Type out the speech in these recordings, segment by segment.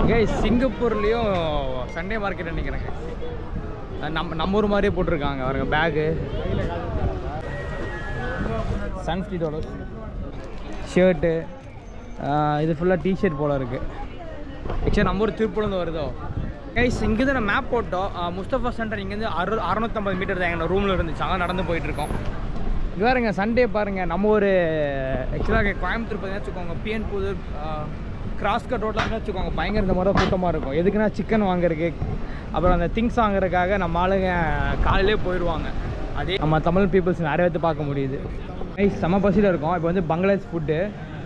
Guys சிங்கப்பூர்லேயும் Sunday market நினைக்கிறேங்க. நம்ம ஊர் மாதிரியே போட்டிருக்காங்க பாருங்க. பேகு $150 ஷர்ட்டு, இது ஃபுல்லாக டிஷர்ட் போல் இருக்குது. ஆக்சுவலி நம்ம ஊர் திருப்பூர்லேருந்து வருதோ. கைஸ் இங்கேருந்து நான் மேப் போட்டோம். முஸ்தபா சென்டர் இங்கேருந்து 650 மீட்டர் தான் எங்கள் ரூமில் இருந்துச்சு. அங்கே நடந்து போயிட்டுருக்கோம். இங்கே பாருங்க சண்டே பாருங்கள். நம்ம ஒரு ஆக்சுவலாக கோயம்புத்தூர் பார்த்தீங்கன்னா வச்சுக்கோங்க, பிஎன் புதூர் கிராஸ்கட் ரோட்லாம் வச்சுக்கோங்க, பயங்கர இந்த மாதிரி கூட்டமாக இருக்கும். எதுக்குன்னா சிக்கன் வாங்குறதுக்கு, அப்புறம் அந்த திங்ஸ் வாங்குறதுக்காக நம்ம ஆளுங்க காலையிலே போயிடுவாங்க. அதே நம்ம தமிழ் பீப்புள்ஸ் நிறைய பேர்த்து பார்க்க முடியுது. செம பசியில் இருக்கும். இப்போ வந்து பங்களாதேஷ் ஃபுட்டு,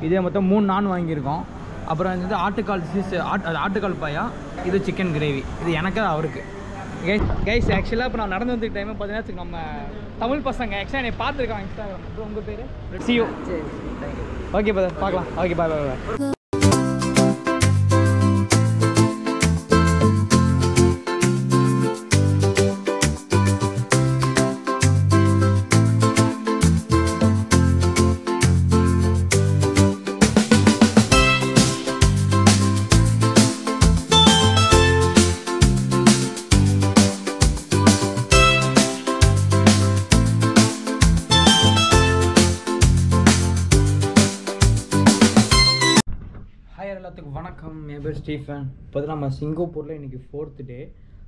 இதே மொத்தம் 3 நான் வாங்கியிருக்கோம். அப்புறம் வந்து ஆட்டுக்கால் பாயா, இது சிக்கன் கிரேவி. இது எனக்கு அவருக்கு. கைஸ் ஆக்சுவலாக இப்போ நான் நடந்து வந்துட்டு டைம் பார்த்தீங்கன்னா நம்ம தமிழ் பசங்க ஆக்சுவலாக என்னை பார்த்துருக்காங்க இன்ஸ்டாகிராம். அப்புறம் உங்கள் பேர் சியோ. ஓகே பிரதர், பார்க்கலாம். ஓகே பாய் பாய் பாய். எல்லாத்துக்கும் வணக்கம். என் பேர் ஸ்டீஃபன். இப்போ வந்து நம்ம சிங்கப்பூரில் இன்றைக்கி 4th டே.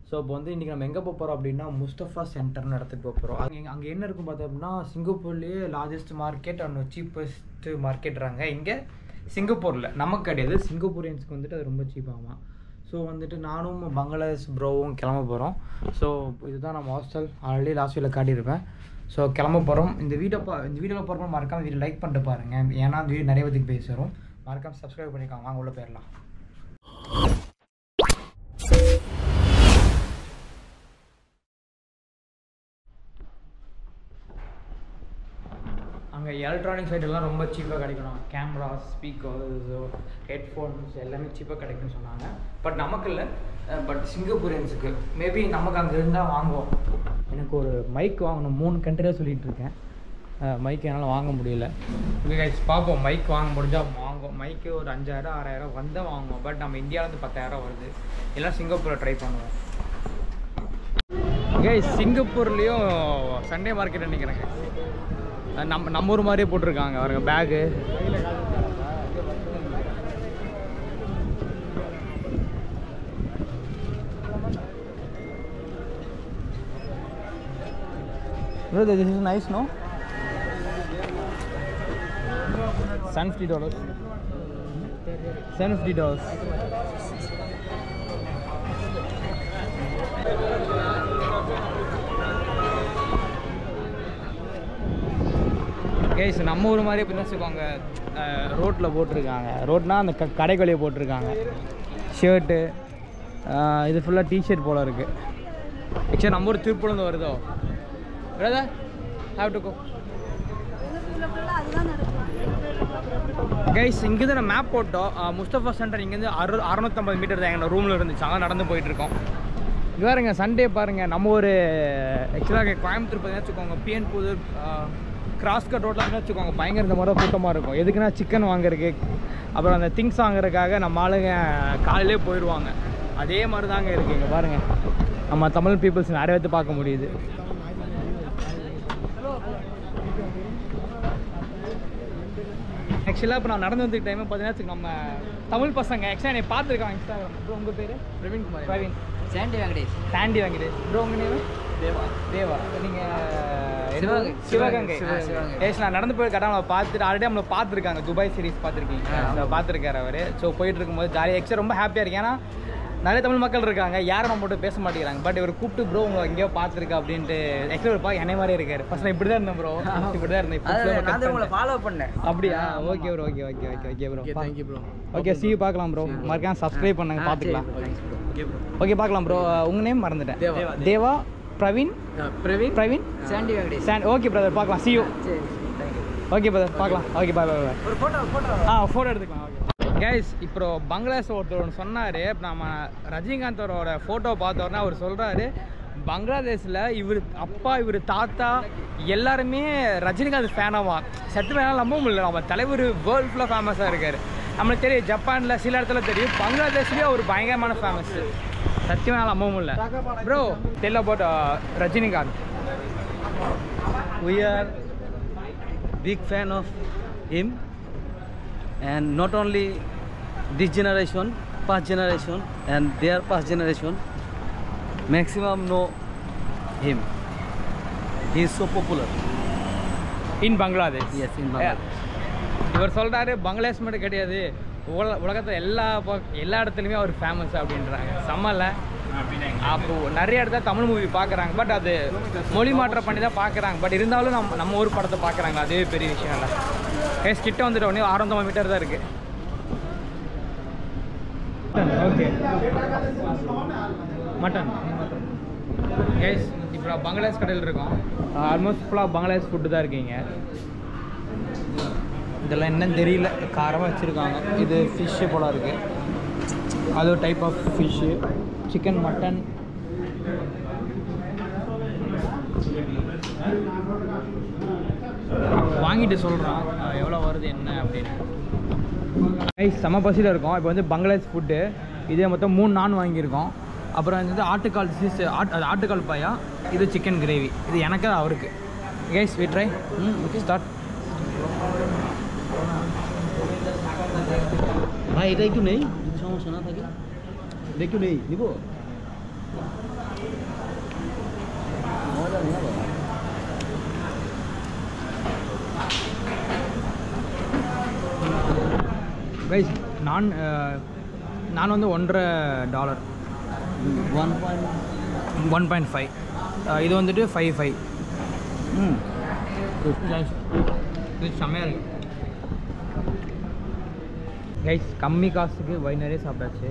ஸோ இப்போ வந்து இன்றைக்கி நம்ம எங்கே போக போகிறோம் அப்படின்னா முஸ்தபா சென்டர்னு இடத்துக்கு போக போகிறோம். அங்கே என்ன இருக்கும் பார்த்தோம் அப்படின்னா சிங்கப்பூர்லேயே லார்ஜஸ்ட் மார்க்கெட் அண்ட் சீப்பஸ்ட் மார்க்கெட்றாங்க இங்கே சிங்கப்பூரில். நமக்கு கிடையாது, சிங்கப்பூரியன்ஸுக்கு வந்துட்டு அது ரொம்ப சீப்பாகும். ஸோ வந்துட்டு நானும் பங்களாதேஷ் ப்ரோவும் கிளம்ப போகிறோம். ஸோ இதுதான் நம்ம ஹாஸ்டல். ஆல்ரெடி லாஸ்ட் வீடியோவில் காட்டியிருப்பேன். ஸோ கிளம்ப போகிறோம். இந்த வீடியோவில் போகிறப்ப மறக்காம வீடியோ லைக் பண்ணிட்டு பாருங்கள். ஏன்னா அந்த வீடியோ நிறைய பேருக்கு பேச வரும். மறக்காம சப்ஸ்கிரைப் பண்ணிக்கோங்க. வாங்க உள்ள போயிடலாம். அங்கே எலக்ட்ரானிக்ஸ் ஐட்டம்லாம் ரொம்ப சீப்பாக கிடைக்கணும். கேமராஸ், ஸ்பீக்கர்ஸ், ஹெட்ஃபோன்ஸ் எல்லாமே சீப்பாக கிடைக்குன்னு சொன்னாங்க. பட் நமக்கு இல்லை, பட் சிங்கப்பூரியன்ஸுக்கு மேபி நமக்கு அங்கே இருந்தால் வாங்குவோம். எனக்கு ஒரு மைக் வாங்கணும். 3 கண்ட்ரியாக சொல்லிகிட்டு இருக்கேன். மைக் என்னால் வாங்க முடியல. ஓகே கைஸ், பார்ப்போம். மைக் வாங்க முடிஞ்சால் வாங்குவோம். மைக்கு ஒரு 5000 6000 வந்தால் வாங்குவோம். பட் நம்ம இந்தியாவிலேருந்து 10000 வருது. எல்லாம் சிங்கப்பூரில் ட்ரை பண்ணுவோம். கைஸ் சிங்கப்பூர்லேயும் சண்டே மார்க்கெட் நினைக்கிறேங்க. நம்ம ஊர் மாதிரியே போட்டிருக்காங்க பாருங்க. Bag this is nice, no? $150. $150. Guys நம்ம ஊர் மாதிரி எப்படி வச்சுக்கோங்க, ரோட்டில் போட்டிருக்காங்க. ரோட்னா அந்த கடைக்குள்ளேயே போட்டிருக்காங்க. ஷர்ட்டு, இது ஃபுல்லாக டிஷர்ட் போல் இருக்குது. ஆக்சுவலி நம்ம ஊர் திருப்பூர்லேருந்து வருதோ. Brother have to go. Guys இங்கேருந்து நான் மேப் போட்டோம். முஸ்தபா சென்டர் இங்கேருந்து 650 மீட்டர் தான் எங்கள் ரூமில் இருந்துச்சு. அங்கே நடந்து போயிட்டுருக்கோம். இங்கே பாருங்க சண்டே பாருங்கள். நம்ம ஒரு ஆக்சுவலாக கோயம்புத்தூர் பார்த்தீங்கன்னா வச்சுக்கோங்க, பிஎன் புதூர் கிராஸ்கட் ரோட்லாம் வச்சுக்கோங்க, பயங்கர இந்த மாதிரி கூட்டமாக இருக்கும். எதுக்குன்னா சிக்கன் வாங்குறதுக்கு, அப்புறம் அந்த திங்ஸ் வாங்குறதுக்காக நம்ம ஆளுங்க காலையிலே போயிடுவாங்க. அதே மாதிரி தாங்க இருக்குது. இங்கே பாருங்கள், நம்ம தமிழ் பீப்புள்ஸ் நிறைய பேர்த்து பார்க்க முடியுது. ஆக்சுவலாக இப்போ நான் நடந்து வந்துட்டு டைம் பார்த்தீங்கன்னா நம்ம தமிழ் பசங்க ஆக்சுவலாக என்னை பார்த்துருக்காங்க இன்ஸ்டாகிராம். ப்ரோ உங்கள் பேர்? பிரவீன். சாண்டி வெங்கடேஷ். ப்ரோ உங்கள் நேம்? தேவா. நீங்கள் சிவகங்கை. ஏஸ் நான் நடந்து போய் கரெக்டாக நம்மளை பார்த்துட்டு ஆல்ரெடி நம்மளை பார்த்துருக்காங்க. துபாய் சீரிஸ் பார்த்துருக்கீங்க, பார்த்துருக்காரு அவர். ஸோ போயிட்டு இருக்கும்போது ஜாலியாக எக்ஸ்ட்ரா ரொம்ப ஹாப்பியாக இருக்கேன். ஏன்னா நிறைய தமிழ் மக்கள் இருக்காங்க, யாரும் நம்ம மட்டும் பேச மாட்டேங்கிறாங்க. பட் இவர் கூப்பிட்டு ப்ரோ உங்களை எங்கேயோ பார்த்துருக்கா அப்படின்ட்டு ஆக்சுவலாக பார்க்க என்னை மாதிரியே இருக்காரு. ஃபர்ஸ்ட் நான் இப்படி தான் இருந்தேன் ப்ரோ, இப்படி தான் இருந்தேன். உங்களை ஃபாலோ பண்ணேன். அப்படியா? Okay bro, okay okay okay okay bro, thank you bro. Okay C you, பார்க்கலாம் ப்ரோ. மறக்காம சப்ஸ்கிரைப் பண்ணுங்க, பார்த்துக்கலாம். ஓகே பார்க்கலாம் ப்ரோ. உங்கள் நேம் மறந்துட்டேன். தேவா. பிரவீன். சாண்டி வெங்கடேஷ். ஓகே பிரதர், பார்க்கலாம். C you. ஓகே பிரதர், பார்க்கலாம். ஓகே பாய் பாய் பாய். ஒரு ஃபோட்டோ எடுத்துக்கலாம். ஓகே கைஸ், இப்போ பங்களாதேஷ் ஒருத்தர் சொன்னார், நம்ம ரஜினிகாந்தோட ஃபோட்டோ பார்த்தோன்னா அவர் சொல்கிறாரு, பங்களாதேஷில் இவர் அப்பா, இவர் தாத்தா எல்லாருமே ரஜினிகாந்த் ஃபேனாவா. சத்து வேணாலும் நம்ப முடியல, நம்ம தலைவர் வேர்ல்டு ஃபுல்லாக ஃபேமஸாக இருக்கார். நம்மளுக்கு தெரியும் ஜப்பானில் சில இடத்துல தெரியும், பங்களாதேஷ்லேயே ஒரு பயங்கரமான ஃபேமஸ். சத்தியமாக நம்பவும் இல்லை. Bro tell about Rajinikanth. We are big fan of him, and not only this generation, past generation and their past generation, maximum know him. He is so popular in Bangladesh. yes in Bangladesh. இவர் சொல்கிறாரு பங்களாதேஷ் மட்டும் கிடையாது, உலகத்தில் எல்லா இடத்துலையுமே அவர் famous அப்படின்றாங்க. செம்மல்ல. அப்போது நிறைய இடத்துல தமிழ் மூவி பார்க்குறாங்க, பட் அது மொழி மாற்றம் பண்ணி தான் பார்க்குறாங்க. பட் இருந்தாலும் நம்ம ஊர் படத்தை பார்க்குறாங்க, அதுவே பெரிய விஷயம் இல்லை. கேஸ் கிட்ட வந்துட்டு ஒன்று 600 மீட்டர் தான் இருக்குது. Okay mutton case. இப்போ பங்களாதேஷ் கடையில் இருக்கோம். ஆல்மோஸ்ட் ஃபுல்லாக பங்களாதேஷ் ஃபுட்டு தான் இருக்கீங்க. இதெல்லாம் என்னன்னு தெரியல, காரமாக வச்சுருக்காங்க. இது ஃபிஷ்ஷு போல இருக்குது. அது ஒரு type of fish. Chicken, mutton. வாங்கிட்டு சொல்கிறான் எவ்வளோ வருது என்ன அப்படின்னு. செம பசியில் இருக்கோம். இப்போ வந்து பங்களாதேஷ் ஃபுட்டு. இதே மொத்தம் 3 நான் வாங்கியிருக்கோம். அப்புறம் வந்து ஆட்டுக்கால் சீஸ், ஆட்டுக்கால் பாயா. இது சிக்கன் கிரேவி. இது எனக்கு அவருக்கு. Guys we try. Okay start. ভাই এটা একটু নেই, সমস্যা না থাকে, এটা একটু নেই নিব। கைஸ் நான் வந்து $1.5. 1.5. இது வந்துட்டு 5.5. இது செம்மையாக இருக்கு கைஸ். கம்மி காசுக்கு நிறைய சாப்பிட்டாச்சு.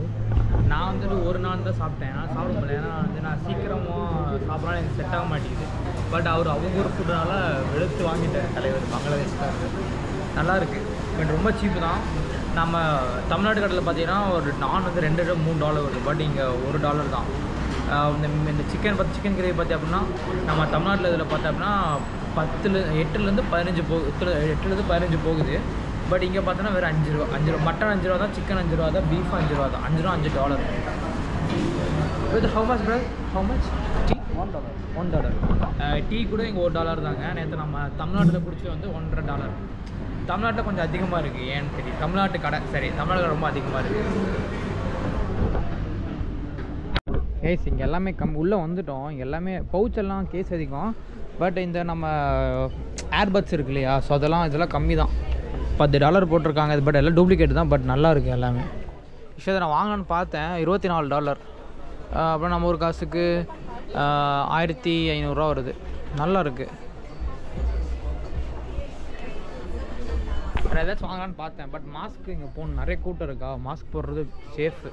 நான் வந்துட்டு ஒரு நாள் தான் சாப்பிட்டேன். நான் சாப்பிட முடியல, ஏன்னா நான் சீக்கிரமாக சாப்பிட்றாலும் எனக்கு செட் ஆக மாட்டேங்குது. பட் அவங்க ஊர் ஃபுட்டுனால வெளுத்து வாங்கிட்டேன் தலைவர். பங்களாதேஷ்காரர் நல்லாயிருக்கு, பட் ரொம்ப சீப்பு தான். நம்ம தமிழ்நாட்டு கடையில் பார்த்தீங்கன்னா ஒரு நான் வந்து $2-3 வருது, பட் இங்கே $1 தான். இந்த சிக்கன் கிரேவி பார்த்தி அப்படின்னா நம்ம தமிழ்நாட்டில் இதில் பார்த்தோம் அப்படின்னா 8லேருந்து 15 போகுது. பட் இங்கே பார்த்தோன்னா வேறு $5. மட்டன் $5 தான், சிக்கன் $5 தான், பீஃப் $5 தான். $5 with how much bro? How much? Tea $1. Tea கூட இங்கே $1 தாங்க. நேற்று நம்ம தமிழ்நாட்டில் குடிச்சு வந்து $1.5. தமிழ்நாட்டில் கொஞ்சம் அதிகமாக இருக்குது, ஏன்னு தெரியும். தமிழ்நாட்டு கடை தமிழ்நாடு ரொம்ப அதிகமாக இருக்குது. கேஸ் இங்கே எல்லாமே உள்ளே வந்துட்டோம். எல்லாமே பவுச்செல்லாம் கேஸ் அதிகம். பட் இந்த நம்ம ஏர்பட்ஸ் இருக்கு இல்லையா, ஸோ இதெல்லாம் கம்மி தான். $10 போட்டிருக்காங்க. பட் எல்லாம் டூப்ளிகேட் தான், பட் நல்லா இருக்குது எல்லாமே. விஷயத்தை நான் வாங்கலான்னு பார்த்தேன், $24. அப்புறம் நம்ம ஒரு காசுக்கு 1500 வருது. நல்லா இருக்குது. வேறு ஏதாச்சும் வாங்கலான்னு பார்த்தேன், பட் மாஸ்க்கு இங்கே போகணும், நிறைய கூட்டம் இருக்கா. மாஸ்க் போடுறது சேஃபு.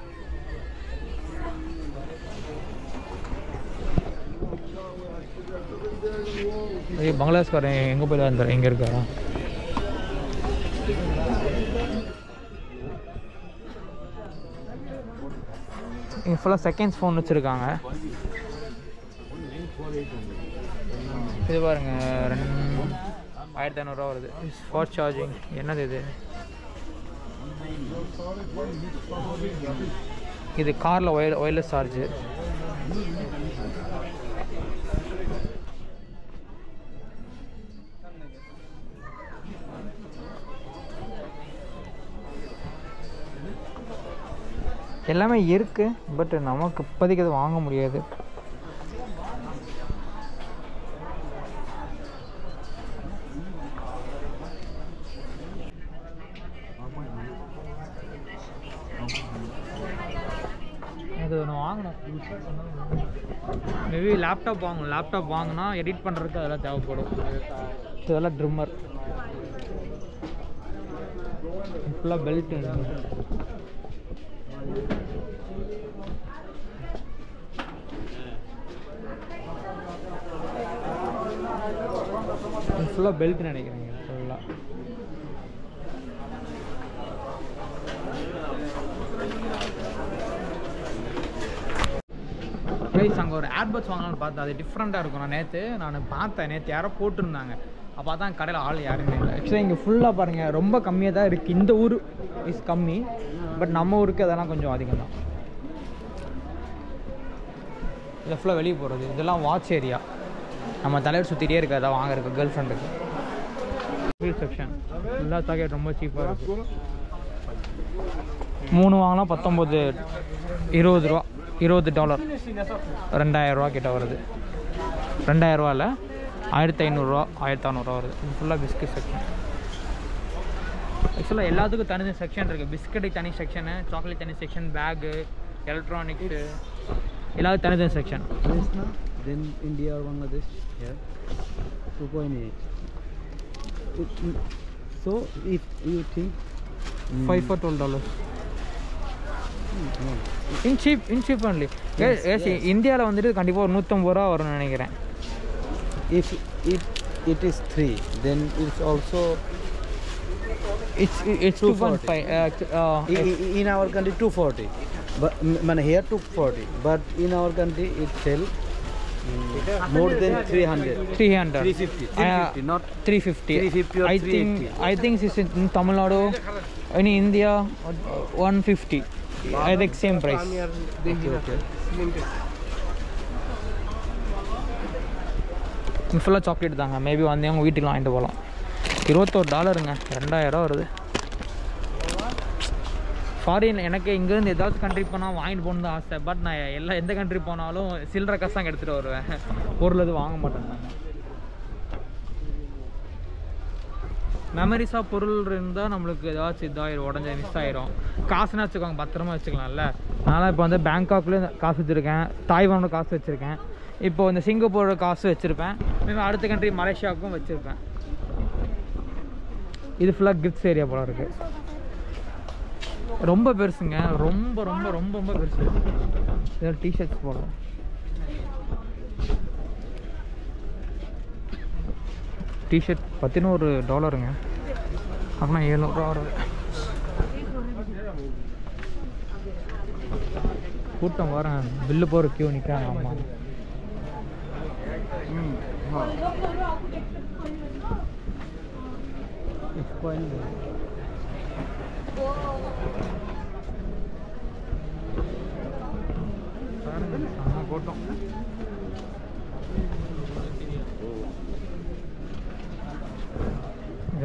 பங்களாதேஷ்காரன் எங்கே போய் தான் எங்கே இருக்காரா? இங்கே ஃபுல்லாக செகண்ட்ஸ் ஃபோன் வச்சுருக்காங்க. இது பாருங்கள், 1500 வருது. Fast charging. என்னது இது? இது காரில் ஒயர்லெஸ் சார்ஜு. எல்லாமே இருக்குது, பட் நமக்கு இப்போதைக்கு அது வாங்க முடியாது. அது ஒன்று வாங்கணும். மேபி லேப்டாப் வாங்கணும். லேப்டாப் வாங்கினா எடிட் பண்ணுறதுக்கு அதெல்லாம் தேவைப்படும். இதெல்லாம் ட்ரிம்மர். ஃபுல்லாக பெல்ட். ஃபுல்லாக பெல்ட் நினைக்கிறேங்க. ஃபுல்லாக ப்ரைஸ். அங்கே ஒரு ஏர்பட்ஸ் வாங்கலாம்னு பார்த்தேன், அது டிஃப்ரெண்ட்டாக இருக்கும். நேற்று பார்த்தேன், யாரோ போட்டிருந்தாங்க. அப்போ தான் கடையில் ஆள் யாருமே இல்லை. ஆக்சுவலாக இங்கே ஃபுல்லாக பாருங்கள் ரொம்ப கம்மியாக தான் இருக்குது. இந்த ஊர் இஸ் கம்மி, பட் நம்ம ஊருக்கு அதெல்லாம் கொஞ்சம் அதிகம் தான். இதை ஃபுல்லாக வெளியே போகிறது, இதெல்லாம் வாட்ச் ஏரியா. நம்ம தலைவர் சுற்றிட்டே இருக்குது, அதான் வாங்குறதுக்கு கேர்ள் ஃப்ரெண்டுக்கு. ஃபீல் செக்ஷன் எல்லா ஜாக்கெட் ரொம்ப சீப்பாக இருக்குது. 3 வாங்கினா 19 20 ரூபா, $20, $2000 கிட்ட வருது. $2000 இல்லை, 1500 1600 வருது. இது ஃபுல்லாக பிஸ்கட் செக்ஷன். ஆக்சுவலாக எல்லாத்துக்கும் தனி செக்ஷன் இருக்குது. பிஸ்கட்டுக்கு தனி செக்ஷனு, சாக்லேட் தனி செக்ஷன், பேகு, எலக்ட்ரானிக்ஸு எல்லாத்துக்கும் தனி section. Then India or Bangladesh here 2.8. So if you think 5 for $12. In cheap only. Yes. இந்தியாவில் வந்துட்டு கண்டிப்பாக ஒரு 150 ரூபா வரும்னு நினைக்கிறேன். If it is 3, then it's also it's 2.5. In our country 240, but here 240, but in our country it sell more than 300, 350, not 350 or I think it's in Tamil Nadu, in India 150. I think same price. Okay. ஃபுல்லாக chocolate தாங்க. Maybe வந்தவங்க வீட்டுக்கு வாங்கிட்டு போகலாம். $21, $2000 வருது. Foreign எனக்கு இங்கேருந்து ஏதாவது கண்ட்ரி போனால் வாங்கிட்டு போகணுன்னு தான் ஆசை. பட் நான் எந்த கண்ட்ரி போனாலும் சில்லற காசு தான் எடுத்துகிட்டு வருவேன். பொருள் எதுவும் வாங்க மாட்டேன். மெமரிஸாக பொருள் இருந்தால் நம்மளுக்கு ஏதாச்சும் இதாகிடும், உடஞ்ச மிஸ் ஆகிரும். காசுன்னா வச்சுக்கோங்க, பத்திரமா வச்சுக்கலாம்ல. அதனால் இப்போ வந்து பேங்காக்லேயே காசு வச்சுருக்கேன், தாய்வானோட காசு வச்சுருக்கேன், இப்போ இந்த சிங்கப்பூரோட காசு வச்சுருப்பேன், மேபி அடுத்த கண்ட்ரி மலேசியாவுக்கும் வச்சுருப்பேன். இது ஃபுல்லாக கிஃப்ட்ஸ் ஏரியா போல இருக்குது. ரொம்ப பெருசுங்க, ரொம்ப ரொம்ப ரொம்ப ரொம்ப பெருசு. இதில் டிஷர்ட்ஸ் போல டிஷர்ட் $11 அப்படின்னா $700 வருது. கூட்டம் வரேன், பில்லு போகிற கியூ நிற்கிறாங்க. ஆமாம், கூட்டம்.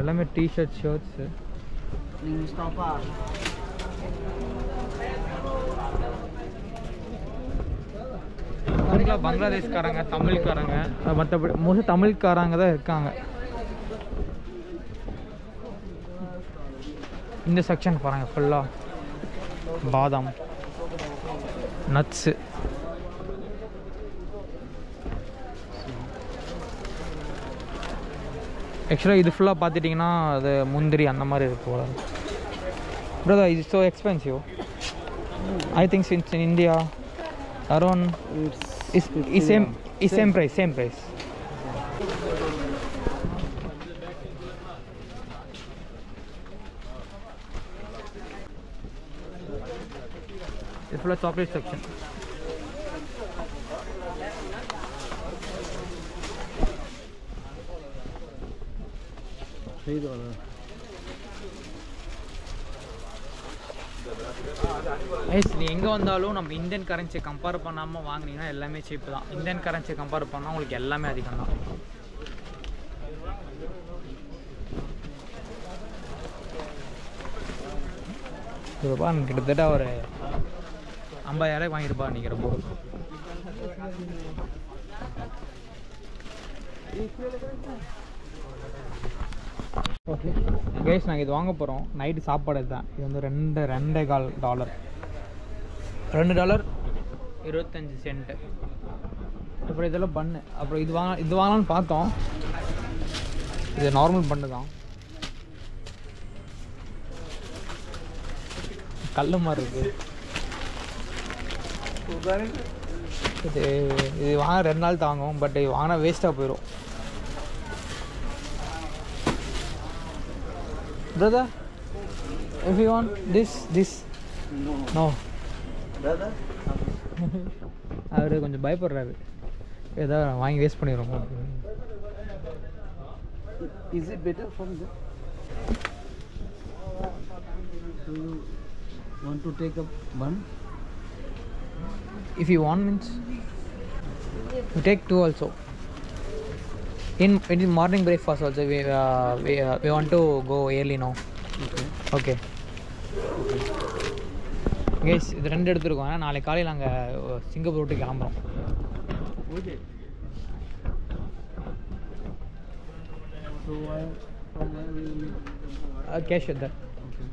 எல்லாமே டிஷர்ட், ஷர்ட்ஸு. பங்களாதேஷ்காரங்க, தமிழ்காரங்க, மற்றபடி மோஸ்ட்லி தமிழ்காரங்க தான் இருக்காங்க. இந்த செக்ஷன் பாருங்கள், ஃபுல்லாக பாதாம், நட்ஸு. ஆக்சுவலாக இது ஃபுல்லாக பார்த்துட்டிங்கன்னா அது முந்திரி அந்த மாதிரி இருக்கும். பிரதர், இது ஸோ எக்ஸ்பென்சிவ். ஐ திங்க் இன்ஸ் in India around same price. இது ஃபுல்லாக சாக்லேட் செக்ஷன். நீ எங்கே வந்தாலும் நம்ம இந்தியன் கரன்சியை கம்பேர் பண்ணாமல் வாங்கினீங்கன்னா எல்லாமே சீப்பு தான். இந்தியன் கரன்சியை கம்பேர் பண்ணால் உங்களுக்கு எல்லாமே அதிகம் தான். ரூபா கிட்டத்தட்ட ஒரு 50,000 வாங்கியிருப்பா நினைக்கிறேன் போது. ஓகே கைஸ், நாங்கள் இது வாங்க போகிறோம். நைட்டு சாப்பாடு தான். இது வந்து $2.25 $2.25. அப்புறம் இதெல்லாம் பண்ணு. அப்புறம் இது வாங்கலான்னு பார்த்தோம். இது நார்மல் பண்ணு தான், கல் மாதிரி இருக்குது. இது வாங்க 2 நாள் தாங்கும், பட் இது வாங்கினா வேஸ்ட்டாக போயிடும். Brother, if you want this no brother. அவரு கொஞ்சம் பயப்படுறாரு, ஏதாவது வாங்கி வேஸ்ட் பண்ணிடுறோம். Is it better from there? So you want to take up one? If you want means you take 2 also. In morning breakfast also we want to go early now. Okay. Guys, இது ரெண்டு எடுத்துருக்கோம். நாளைக்கு காலையில் நாங்கள் Singapore விட்டு கிளம்புறோம். Okay. So from where will you? Cash at that. Okay.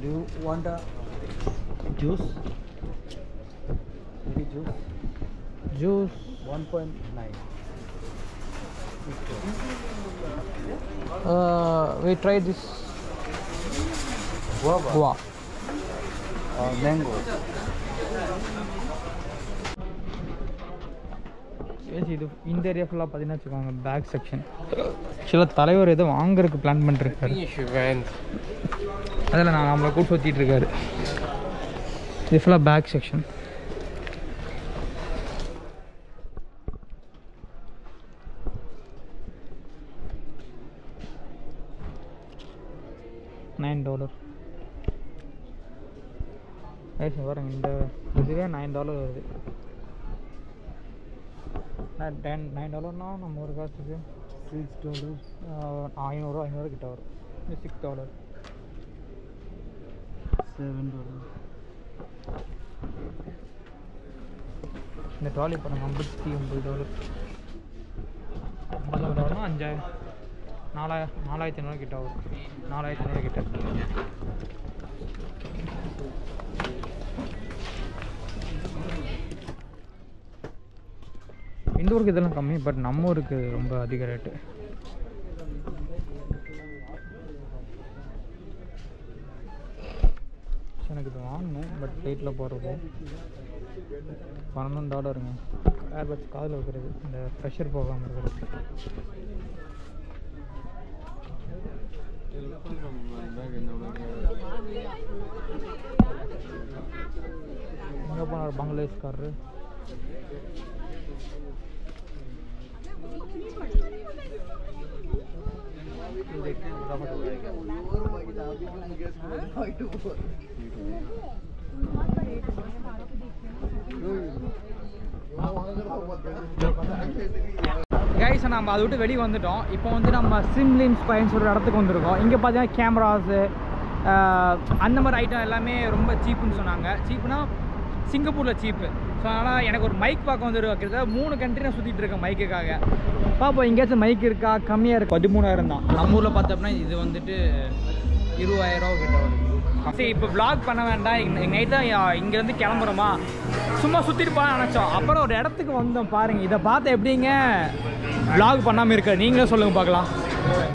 Do you want a juice? Maybe juice? Juice 1.9. We try this guava. Mango. இது இந்த ஏரியா ஃபுல்லாக பார்த்தீங்கன்னா வச்சுக்கோங்க பேக் செக்ஷன். ஆக்சுவலாக தலைவர் எதுவும் வாங்குறதுக்கு பிளான் பண்ணிருக்காரு. அதில் நான் நம்மளை கூட்டு சுற்றிட்டு இருக்காரு. இது ஃபுல்லாக பேக் செக்ஷன். $9. பாருங்க இந்த இதுவே $9 வருது. $9னா நம்ம ஒரு காசுக்கு $6. 500 கிட்ட வரும். இது $6. $7. இந்த ட்ராலி பாருங்க $59. $50னா 4,500 கிட்ட வரும். 4,500 கிட்ட. இந்த ஊருக்கு இதெல்லாம் கம்மி, பட் நம்ம ஊருக்கு ரொம்ப அதிக ரேட்டு. எனக்கு இது வாங்கணும், பட் ஃப்ளைட்டில் போகிறது $12. ஏர்பட்ஸ் காதில் வைக்கிறது, இந்த ப்ரெஷர் போகாமல் இருக்கிறது. எங்கே போனார் பங்களாதேஷ்காரரு? கைஸ், நம்ம அதை விட்டு வெளியே வந்துட்டோம். இப்போ வந்து நம்ம சிம்லிம் ஸ்கொயர்னு சொல்கிற இடத்துக்கு வந்திருக்கோம். இங்கே பார்த்தீங்கன்னா கேமராஸு அந்த மாதிரி ஐட்டம் எல்லாமே ரொம்ப சீப்புன்னு சொன்னாங்க. சீப்புனா சிங்கப்பூரில் சீப்பு. ஸோ அதனால் எனக்கு ஒரு மைக் பார்க்க வந்து கிட்டத்தட்ட 3 கண்ட்ரி நான் சுற்றிட்டு இருக்கேன் மைக்குக்காக. பார்ப்போம் எங்கேயாச்சும் மைக் இருக்கா. கம்மியாக இருக்குது. 13,000 தான். நம்ம ஊரில் பார்த்தோம்னா இது வந்துட்டு 20,000 கிட்ட வரும். சரி, இப்போ vlog பண்ண வேண்டாம். நைட் தான் இங்கேருந்து கிளம்புறோமா, சும்மா சுற்றிட்டு போகலான்னு நினச்சோம். அப்புறம் ஒரு இடத்துக்கு வந்தோம். பாருங்கள், இதை பார்த்து எப்படிங்க vlog பண்ணாமல் இருக்க நீங்களே சொல்லுங்கள் பார்க்கலாம்.